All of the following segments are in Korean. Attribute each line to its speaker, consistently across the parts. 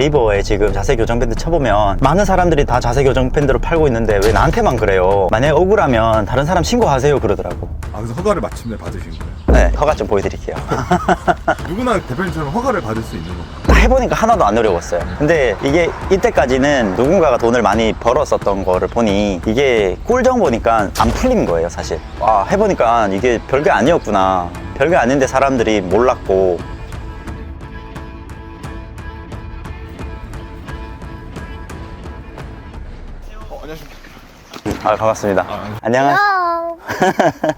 Speaker 1: 네이버에 지금 자세 교정 밴드 쳐보면 많은 사람들이 다 자세 교정 밴드로 팔고 있는데 왜 나한테만 그래요? 만약에 억울하면 다른 사람 신고하세요 그러더라고.
Speaker 2: 아, 그래서 허가를 마침내 받으신 거예요?
Speaker 1: 네, 허가 좀 보여드릴게요.
Speaker 2: 누구나 대표님처럼 허가를 받을 수 있는 건가요?
Speaker 1: 해보니까 하나도 안 어려웠어요. 근데 이게 이때까지는 누군가가 돈을 많이 벌었었던 거를 보니 이게 꿀정 보니까 안 풀린 거예요, 사실. 아, 해보니까 이게 별게 아니었구나. 별게 아닌데 사람들이 몰랐고.
Speaker 2: 안녕하십니까.
Speaker 1: 아, 반갑습니다.
Speaker 2: 아,
Speaker 1: 안녕하세요.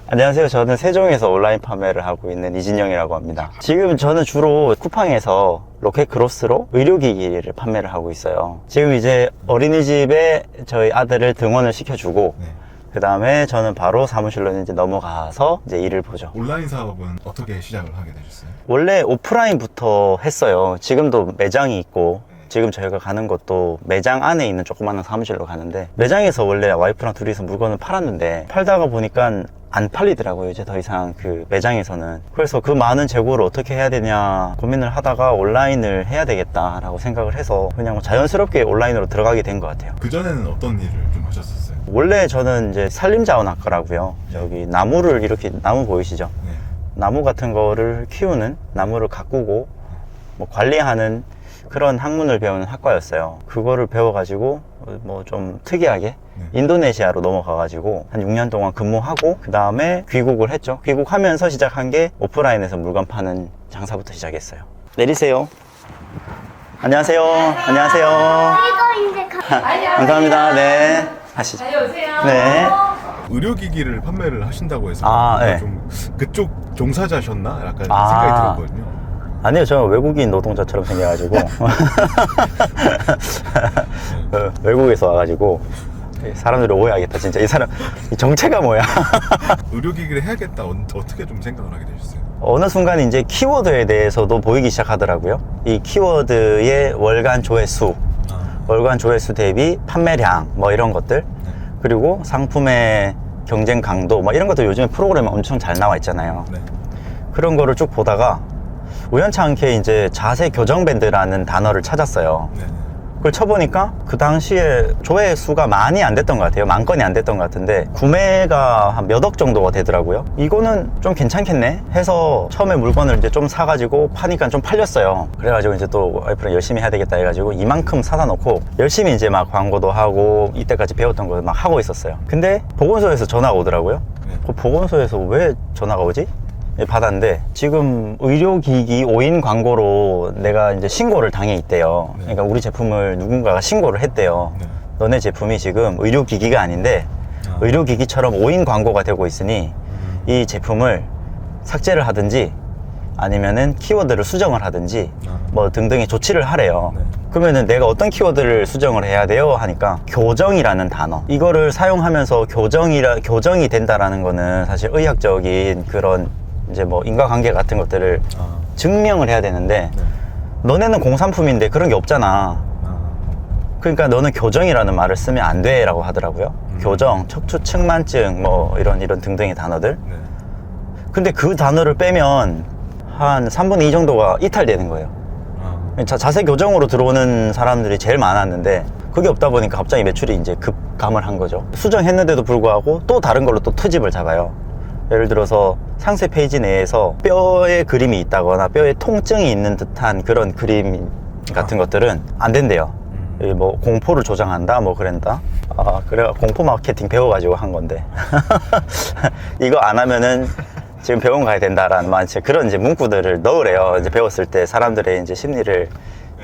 Speaker 1: 안녕하세요. 저는 세종에서 온라인 판매를 하고 있는 이진영이라고 합니다. 지금 저는 주로 쿠팡에서 로켓 크로스로 의료기기를 판매를 하고 있어요. 지금 이제 어린이집에 저희 아들을 등원을 시켜주고
Speaker 2: 네.
Speaker 1: 그 다음에 저는 바로 사무실로 이제 넘어가서 이제 일을 보죠.
Speaker 2: 온라인 사업은 어떻게 시작을 하게 되셨어요?
Speaker 1: 원래 오프라인부터 했어요. 지금도 매장이 있고 지금 저희가 가는 것도 매장 안에 있는 조그마한 사무실로 가는데 매장에서 원래 와이프랑 둘이서 물건을 팔았는데 팔다가 보니까 안 팔리더라고요. 이제 더 이상 그 매장에서는. 그래서 그 많은 재고를 어떻게 해야 되냐 고민을 하다가 온라인을 해야 되겠다라고 생각을 해서 그냥 뭐 자연스럽게 온라인으로 들어가게 된 것 같아요.
Speaker 2: 그전에는 어떤 일을 좀 하셨었어요?
Speaker 1: 원래 저는 이제 산림자원학과라고요. 여기 나무를 이렇게 나무 보이시죠?
Speaker 2: 네.
Speaker 1: 나무 같은 거를 키우는, 나무를 가꾸고 뭐 관리하는 그런 학문을 배우는 학과였어요. 그거를 배워가지고 뭐 좀 특이하게
Speaker 2: 네.
Speaker 1: 인도네시아로 넘어가가지고 한 6년 동안 근무하고 그 다음에 귀국을 했죠. 귀국하면서 시작한 게 오프라인에서 물건 파는 장사부터 시작했어요. 내리세요. 안녕하세요. 안녕하세요. 감사합니다. 네. 하시죠.
Speaker 3: 다녀오세요.
Speaker 1: 네.
Speaker 2: 의료기기를 판매를 하신다고 해서
Speaker 1: 아, 네.
Speaker 2: 좀 그쪽 종사자셨나? 약간
Speaker 1: 아.
Speaker 2: 생각이 들었거든요.
Speaker 1: 아니요, 저는 외국인 노동자처럼 생겨가지고 외국에서 와가지고 사람들이 오해하겠다. 진짜 이 사람 이 정체가 뭐야?
Speaker 2: 의료기기를 해야겠다. 어떻게 좀 생각을 하게 되셨어요?
Speaker 1: 어느 순간 이제 키워드에 대해서도 보이기 시작하더라고요. 이 키워드의 월간 조회수, 월간 조회수 대비 판매량 뭐 이런 것들, 그리고 상품의 경쟁 강도 뭐 이런 것도 요즘에 프로그램에 엄청 잘 나와 있잖아요.
Speaker 2: 네.
Speaker 1: 그런 거를 쭉 보다가 우연찮게 이제 자세 교정 밴드라는 단어를 찾았어요.
Speaker 2: 네.
Speaker 1: 그걸 쳐보니까 그 당시에 조회수가 많이 안 됐던 것 같아요. 만 건이 안 됐던 것 같은데 구매가 한 몇 억 정도가 되더라고요. 이거는 좀 괜찮겠네 해서 처음에 물건을 이제 좀 사가지고 파니까 좀 팔렸어요. 그래가지고 이제 또 와이프랑 열심히 해야 되겠다 해가지고 이만큼 사다 놓고 열심히 이제 막 광고도 하고 이때까지 배웠던 걸 막 하고 있었어요. 근데 보건소에서 전화가 오더라고요.
Speaker 2: 네.
Speaker 1: 그 보건소에서 왜 전화가 오지? 받았는데 지금 의료기기 5인 광고로 내가 이제 신고를 당해 있대요.
Speaker 2: 네.
Speaker 1: 그러니까 우리 제품을 누군가가 신고를 했대요.
Speaker 2: 네.
Speaker 1: 너네 제품이 지금 의료기기가 아닌데
Speaker 2: 아.
Speaker 1: 의료기기처럼 5인 광고가 되고 있으니 이 제품을 삭제를 하든지 아니면은 키워드를 수정을 하든지 뭐 등등의 조치를 하래요.
Speaker 2: 네.
Speaker 1: 그러면은 내가 어떤 키워드를 수정을 해야 돼요? 하니까 교정이라는 단어, 이거를 사용하면서 교정이 된다라는 거는 사실 의학적인 그런 이제 뭐 인과관계 같은 것들을 증명을 해야 되는데
Speaker 2: 네.
Speaker 1: 너네는 공산품인데 그런 게 없잖아. 그러니까 너는 교정이라는 말을 쓰면 안 돼 라고 하더라고요. 교정, 척추 측만증 뭐 이런 등등의 단어들.
Speaker 2: 네.
Speaker 1: 근데 그 단어를 빼면 한 3분의 2 정도가 이탈되는 거예요. 자세 교정으로 들어오는 사람들이 제일 많았는데 그게 없다 보니까 갑자기 매출이 이제 급감을 한 거죠. 수정했는데도 불구하고 또 다른 걸로 또 트집을 잡아요. 예를 들어서 상세 페이지 내에서 뼈에 그림이 있다거나 뼈에 통증이 있는 듯한 그런 그림 같은 것들은 안 된대요. 뭐 공포를 조장한다 뭐 그런다. 그래 공포 마케팅 배워가지고 한 건데 이거 안 하면은 지금 병원 가야 된다라는 그런 이제 문구들을 넣으래요. 이제 배웠을 때 사람들의 이제 심리를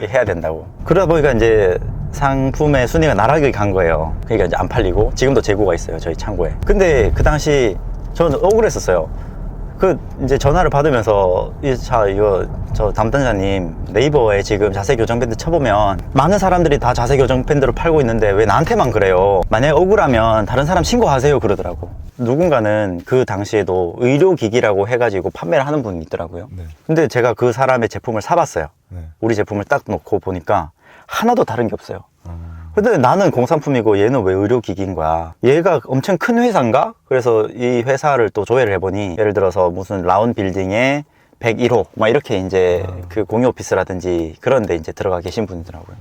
Speaker 1: 해야 된다고. 그러다 보니까 이제 상품의 순위가 나락이 간 거예요. 그러니까 이제 안 팔리고 지금도 재고가 있어요, 저희 창고에. 근데 그 당시 저는 억울했었어요. 이제 전화를 받으면서 이거 저 담당자님 네이버에 지금 자세 교정 밴드 쳐보면 많은 사람들이 다 자세 교정 밴드로 팔고 있는데 왜 나한테만 그래요? 만약에 억울하면 다른 사람 신고하세요 그러더라고. 누군가는 그 당시에도 의료기기라고 해가지고 판매를 하는 분이 있더라고요.
Speaker 2: 네.
Speaker 1: 근데 제가 그 사람의 제품을 사봤어요.
Speaker 2: 네.
Speaker 1: 우리 제품을 딱 놓고 보니까 하나도 다른 게 없어요. 근데 나는 공산품이고 얘는 왜 의료기기인 거야? 얘가 엄청 큰 회사인가? 그래서 이 회사를 또 조회를 해보니 예를 들어서 무슨 라운 빌딩에 101호 막 이렇게 이제 그 공유 오피스라든지 그런 데 이제 들어가 계신 분이더라고요.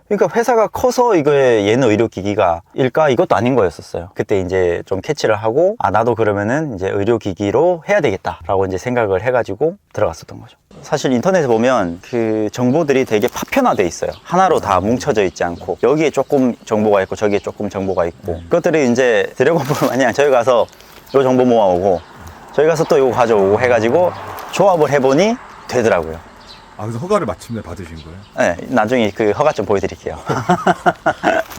Speaker 1: 그러니까 회사가 커서 이거에 얘는 의료기기가 일까 이것도 아닌 거였었어요. 그때 이제 좀 캐치를 하고 아 나도 그러면은 이제 의료기기로 해야 되겠다라고 이제 생각을 해가지고 들어갔었던 거죠. 사실 인터넷에 보면 그 정보들이 되게 파편화돼 있어요. 하나로 다 뭉쳐져 있지 않고 여기에 조금 정보가 있고 저기에 조금 정보가 있고 그것들이 이제 드래곤볼 마냥 저희 가서 요 정보 모아오고 저희 가서 또 이거 가져오고 해가지고 조합을 해보니 되더라고요.
Speaker 2: 아, 그래서 허가를 마침내 받으신 거예요?
Speaker 1: 네, 나중에 그 허가 좀 보여드릴게요.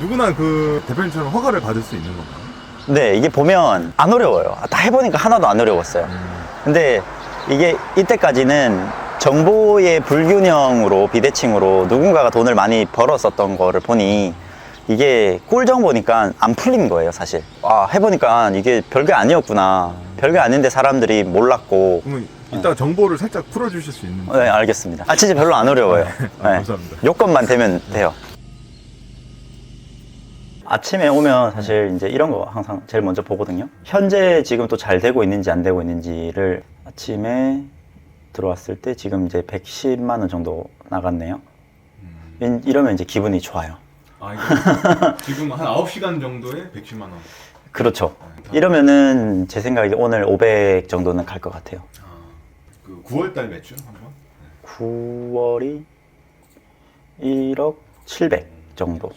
Speaker 2: 누구나 그 대표님처럼 허가를 받을 수 있는 건가요?
Speaker 1: 네, 이게 보면 안 어려워요. 다 해보니까 하나도 안 어려웠어요. 근데 이게 이때까지는 정보의 불균형으로 비대칭으로 누군가가 돈을 많이 벌었었던 거를 보니 이게 꿀 정보니까 안 풀린 거예요, 사실. 아, 해보니까 이게 별게 아니었구나. 별게 아닌데 사람들이 몰랐고.
Speaker 2: 그러면 이따가 정보를 살짝 풀어주실 수 있는
Speaker 1: 네, 알겠습니다. 아, 진짜 별로 안 어려워요.
Speaker 2: 감사합니다.
Speaker 1: 요건만 되면 돼요. 아침에 오면 사실 이제 이런 거 항상 제일 먼저 보거든요. 현재 지금 또 잘 되고 있는지 안 되고 있는지를 아침에 들어왔을 때 지금 이제 110만 원 정도 나갔네요. 이러면 이제 기분이 좋아요.
Speaker 2: 아, 이거 지금 한 9시간 정도에 110만 원.
Speaker 1: 그렇죠. 이러면은 제 생각에 오늘 500 정도는 갈 것 같아요.
Speaker 2: 그 9월달 매출 한번?
Speaker 1: 9월이 1억 700 정도.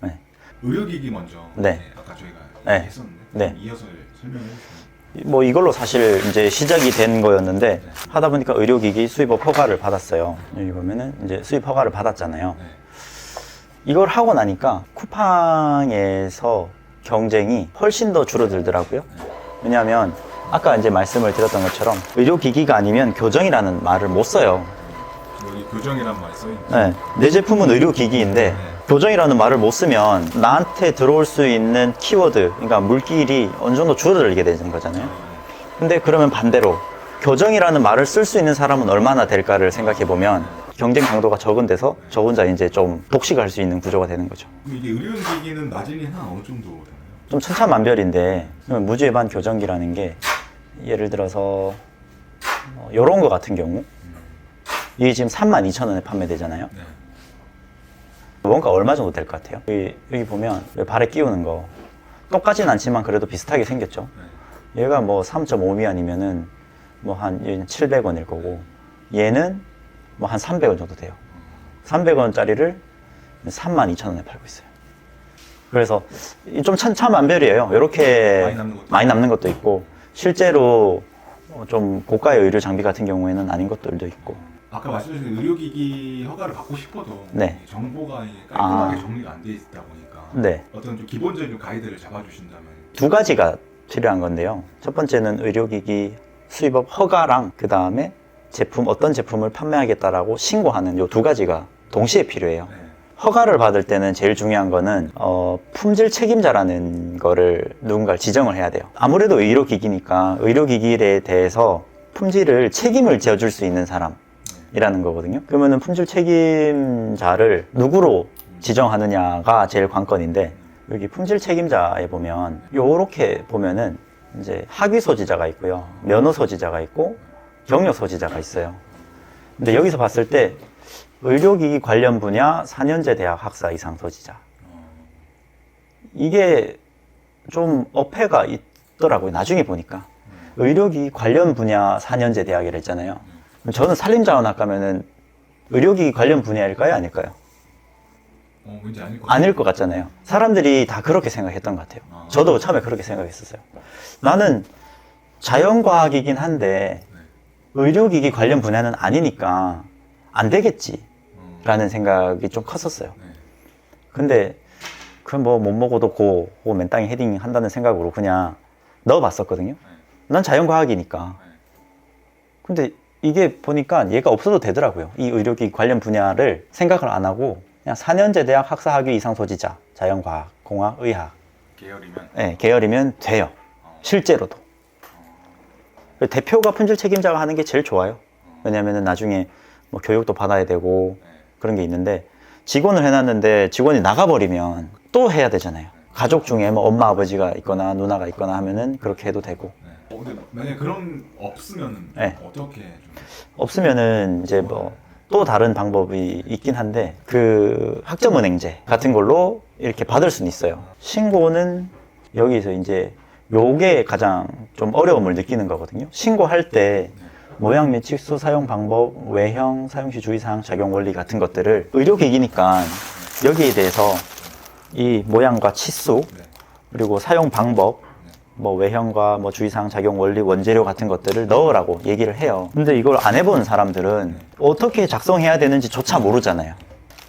Speaker 1: 네.
Speaker 2: 의료기기 먼저.
Speaker 1: 네.
Speaker 2: 아까 저희가
Speaker 1: 네.
Speaker 2: 했었는데.
Speaker 1: 네.
Speaker 2: 이어서 설명해 주시면.
Speaker 1: 뭐 이걸로 사실 이제 시작이 된 거였는데 하다 보니까 의료기기 수입업 허가를 받았어요. 여기 보면은 이제 수입 허가를 받았잖아요.
Speaker 2: 네.
Speaker 1: 이걸 하고 나니까 쿠팡에서 경쟁이 훨씬 더 줄어들더라고요. 왜냐하면 아까 이제 말씀을 드렸던 것처럼 의료기기가 아니면 교정이라는 말을 못 써요.
Speaker 2: 여기 교정이란 말 써있죠.
Speaker 1: 네, 내 제품은 의료기기인데 교정이라는 말을 못 쓰면 나한테 들어올 수 있는 키워드, 그러니까 물길이 어느 정도 줄어들게 되는 거잖아요. 근데 그러면 반대로 교정이라는 말을 쓸 수 있는 사람은 얼마나 될까를 생각해 보면 경쟁 강도가 적은 데서 저 혼자 이제 좀 독식할 수 있는 구조가 되는 거죠.
Speaker 2: 그럼 이게 의료기기는 마진이 한 어느 정도 되나요?
Speaker 1: 좀 천차만별인데 무주의반 교정기라는 게 예를 들어서 요런 거 같은 경우 이게 지금 32,000원에 판매되잖아요.
Speaker 2: 네.
Speaker 1: 원가 얼마 정도 될 것 같아요? 여기 보면 발에 끼우는 거 똑같진 않지만 그래도 비슷하게 생겼죠. 얘가 뭐 3.5미만이면은 뭐 한 700원일 거고 얘는 뭐 한 300원 정도 돼요. 300원짜리를 32,000원에 팔고 있어요. 그래서 좀 천차만별이에요. 이렇게 많이 남는 것도 있고 실제로 좀 고가의 의료 장비 같은 경우에는 아닌 것들도 있고.
Speaker 2: 아까 말씀하신 의료기기 허가를 받고 싶어도
Speaker 1: 네.
Speaker 2: 정보가 깔끔하게
Speaker 1: 아.
Speaker 2: 정리가 안 돼 있다 보니까
Speaker 1: 네.
Speaker 2: 어떤 좀 기본적인 가이드를 잡아주신다면.
Speaker 1: 두 가지가 필요한 건데요. 첫 번째는 의료기기 수입업 허가랑 그 다음에 제품 어떤 제품을 판매하겠다라고 신고하는 요 두 가지가 동시에 필요해요.
Speaker 2: 네.
Speaker 1: 허가를 받을 때는 제일 중요한 거는 품질 책임자라는 거를 누군가를 지정을 해야 돼요. 아무래도 의료기기니까 의료기기에 대해서 품질을 책임을 져줄 수 있는 사람이라는 거거든요. 그러면은 품질 책임자를 누구로 지정하느냐가 제일 관건인데 여기 품질 책임자에 보면 요렇게 보면은 이제 학위 소지자가 있고요, 면허 소지자가 있고 경력 소지자가 있어요. 근데 여기서 봤을 때 의료기기 관련 분야 4년제 대학 학사 이상 소지자, 이게 좀 어폐가 있더라고요. 나중에 보니까 의료기기 관련 분야 4년제 대학이라 했잖아요. 저는 산림자원학과면은 의료기기 관련 분야일까요, 아닐까요?
Speaker 2: 왠지
Speaker 1: 아닐 것 같잖아요. 사람들이 다 그렇게 생각했던 것 같아요. 저도 처음에 그렇게 생각했었어요. 나는 자연과학이긴 한데 의료기기 관련 분야는 아니니까 안 되겠지 라는 생각이 좀 컸었어요. 근데 그 뭐 못 먹어도 고 맨땅에 헤딩 한다는 생각으로 그냥 넣어봤었거든요. 난 자연과학이니까. 근데 이게 보니까 얘가 없어도 되더라고요. 이 의료기기 관련 분야를 생각을 안 하고 그냥 4년제 대학 학사 학위 이상 소지자, 자연과학, 공학, 의학
Speaker 2: 계열이면?
Speaker 1: 네, 계열이면 돼요. 실제로도. 대표가 품질 책임자가 하는 게 제일 좋아요. 왜냐면은 나중에 뭐 교육도 받아야 되고 그런 게 있는데 직원을 해놨는데 직원이 나가버리면 또 해야 되잖아요. 가족 중에 뭐 엄마 아버지가 있거나 누나가 있거나 하면은 그렇게 해도 되고
Speaker 2: 근데 만약에 그런 없으면
Speaker 1: 네.
Speaker 2: 어떻게 좀
Speaker 1: 없으면은 이제 뭐 또 다른 방법이 있긴 한데 그 학점은행제 같은 걸로 이렇게 받을 수는 있어요. 신고는 여기서 이제 요게 가장 좀 어려움을 느끼는 거거든요. 신고할 때 모양 매칙수 사용 방법, 외형, 사용시 주의사항, 작용 원리 같은 것들을 의료기기니까 여기에 대해서 이 모양과 치수 그리고 사용 방법 뭐 외형과 뭐 주의사항, 작용 원리, 원재료 같은 것들을 넣으라고 얘기를 해요. 근데 이걸 안 해본 사람들은 어떻게 작성해야 되는지 조차 모르잖아요.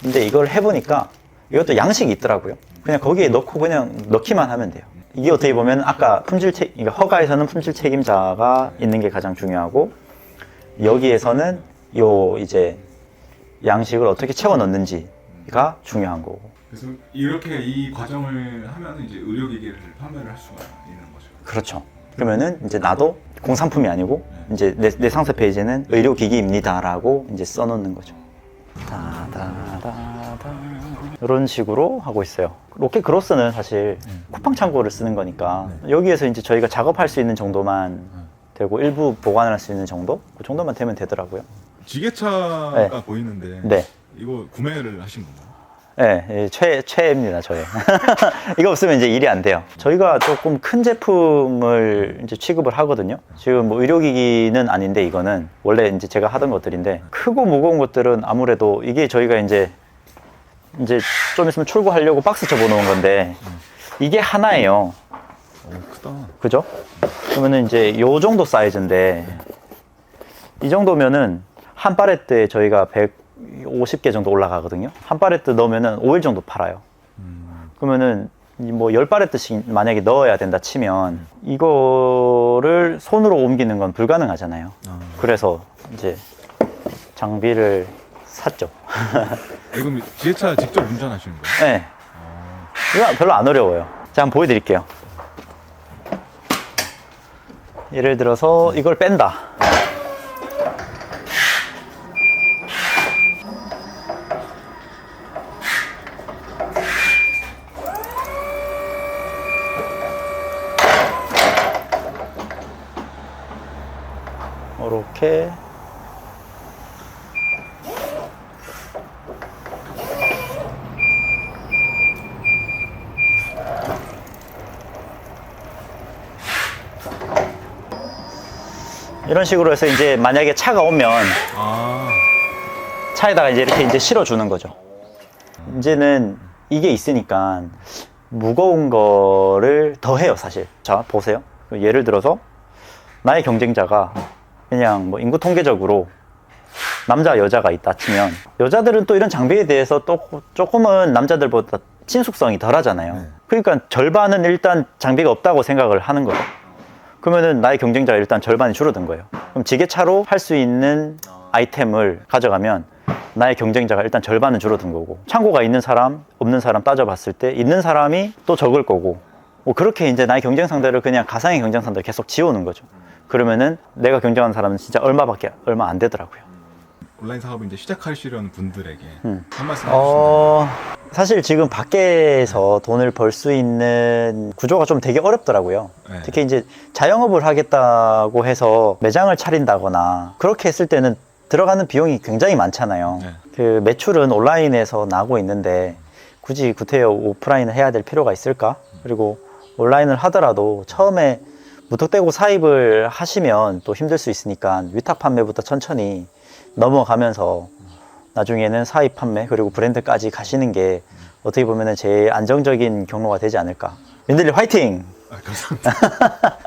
Speaker 1: 근데 이걸 해보니까 이것도 양식이 있더라고요. 그냥 거기에 넣고 그냥 넣기만 하면 돼요. 이게 어떻게 보면 아까 그러니까 허가에서는 품질 책임자가 있는 게 가장 중요하고 여기에서는 요 이제 양식을 어떻게 채워 넣는지가 중요한 거고.
Speaker 2: 그래서 이렇게 이 과정을 하면 이제 의료기기를 판매를 할 수가 있는 거죠.
Speaker 1: 그렇죠. 그러면은 이제 나도 공산품이 아니고 이제 내 상세 페이지는 의료기기입니다라고 이제 써놓는 거죠. 이런 식으로 하고 있어요. 로켓 그로스는 사실 쿠팡 창고를 쓰는 거니까 여기에서 이제 저희가 작업할 수 있는 정도만 되고 일부 보관을 할 수 있는 정도? 그 정도만 되면 되더라고요.
Speaker 2: 지게차가 보이는데
Speaker 1: 네.
Speaker 2: 이거 구매를 하신 건가요?
Speaker 1: 네, 최애입니다, 저희. 이거 없으면 이제 일이 안 돼요. 저희가 조금 큰 제품을 이제 취급을 하거든요. 지금 뭐 의료기기는 아닌데 이거는 원래 이제 제가 하던 것들인데 크고 무거운 것들은 아무래도 이게 저희가 이제 좀 있으면 출고하려고 박스 접어놓은 건데 이게 하나예요.
Speaker 2: 크다.
Speaker 1: 그죠? 그러면은 이제 요 정도 사이즈인데 이 정도면은 한 팔레트에 저희가 150개 정도 올라가거든요. 한 팔레트 넣으면은 5일 정도 팔아요. 그러면은 뭐 10팔레트씩 만약에 넣어야 된다 치면 이거를 손으로 옮기는 건 불가능하잖아요. 그래서 이제 장비를 샀죠.
Speaker 2: 그럼 지게차 직접 운전하시는 거예요?
Speaker 1: 네. 이거 별로 안 어려워요. 제가 한번 보여드릴게요. 예를 들어서 이걸 뺀다. 이렇게 이런 식으로 해서 이제 만약에 차가 오면 차에다가 이제 이렇게 이제 실어주는 거죠. 이제는 이게 있으니까 무거운 거를 더 해요, 사실. 자, 보세요. 예를 들어서 나의 경쟁자가 그냥 뭐 인구 통계적으로 남자, 여자가 있다 치면 여자들은 또 이런 장비에 대해서 또 조금은 남자들보다 친숙성이 덜 하잖아요. 그러니까 절반은 일단 장비가 없다고 생각을 하는 거죠. 그러면은 나의 경쟁자가 일단 절반이 줄어든 거예요. 그럼 지게차로 할 수 있는 아이템을 가져가면 나의 경쟁자가 일단 절반은 줄어든 거고 창고가 있는 사람, 없는 사람 따져봤을 때 있는 사람이 또 적을 거고 뭐 그렇게 이제 나의 경쟁 상대를 그냥 가상의 경쟁 상대를 계속 지우는 거죠. 그러면은 내가 경쟁하는 사람은 진짜 얼마 안 되더라고요.
Speaker 2: 온라인 사업을 이제 시작하시려는 분들에게 한 말씀 해주시면
Speaker 1: 사실 지금 밖에서 돈을 벌 수 있는 구조가 좀 되게 어렵더라고요.
Speaker 2: 네.
Speaker 1: 특히 이제 자영업을 하겠다고 해서 매장을 차린다거나 그렇게 했을 때는 들어가는 비용이 굉장히 많잖아요.
Speaker 2: 네.
Speaker 1: 그 매출은 온라인에서 나고 있는데 굳이 구태여 오프라인을 해야 될 필요가 있을까? 그리고 온라인을 하더라도 처음에 무턱대고 사입을 하시면 또 힘들 수 있으니까 위탁 판매부터 천천히 넘어가면서 나중에는 사입 판매 그리고 브랜드까지 가시는 게 어떻게 보면 제일 안정적인 경로가 되지 않을까. 민들리 화이팅!
Speaker 2: 감사합니다.